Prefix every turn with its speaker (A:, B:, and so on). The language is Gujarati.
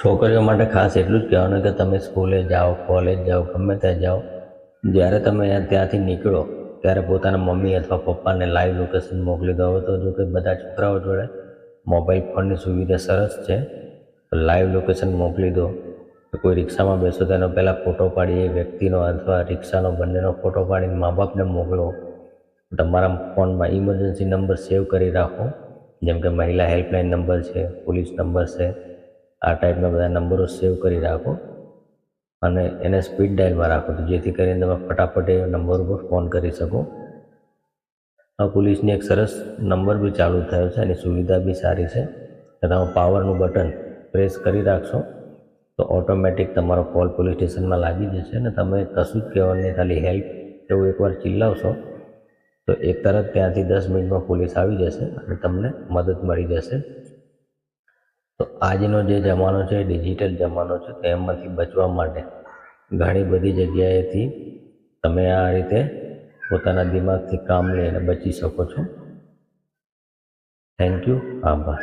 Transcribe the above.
A: છોકરીઓ માટે ખાસ એટલું જ કહેવાનું કે તમે સ્કૂલે જાઓ, કોલેજ જાઓ, ગમે ત્યાં જાઓ, જ્યારે તમે ત્યાંથી નીકળો ત્યારે પોતાના મમ્મી અથવા પપ્પાને લાઈવ લોકેશન મોકલી દો. તો જો કે બધા છોકરાઓ જોડે મોબાઈલ ફોનની સુવિધા સરસ છે, તો લાઈવ લોકેશન મોકલી દો. કોઈ રિક્ષામાં બેસો તો એનો પહેલાં ફોટો પાડી એ વ્યક્તિનો અથવા રિક્ષાનો બંનેનો ફોટો પાડીને મા બાપને મોકલો. તમારા ફોનમાં ઇમરજન્સી નંબર સેવ કરી રાખો, જેમ કે મહિલા હેલ્પલાઇન નંબર છે, પોલીસ નંબર છે, આ ટાઈપના બધા નંબરો સેવ કરી રાખો અને એને સ્પીડ ડાયલમાં રાખો, તો જેથી કરીને તમે ફટાફટ એ નંબર ઉપર ફોન કરી શકો. આ પોલીસની એક સરસ નંબર બી ચાલુ થયો છે, એની સુવિધા બી સારી છે. તમે પાવરનું બટન પ્રેસ કરી રાખશો તો ઓટોમેટિક તમારો કોલ પોલીસ સ્ટેશનમાં લાગી જશે અને તમે કશું જ કહેવાનું નહીં, ખાલી હેલ્પ એવું એકવાર ચિલ્લાવશો તો એક તરત ત્યાંથી 10 મિનિટમાં પોલીસ આવી જશે અને તમને મદદ મળી જશે. તો આજનો જે જમાનો છે ડિજિટલ જમાનો છે, તો એમાંથી બચવા માટે ઘણી બધી જગ્યાએથી તમે આ રીતે પોતાના દિમાગથી કામ લઈને બચી શકો છો. Thank you. આભાર.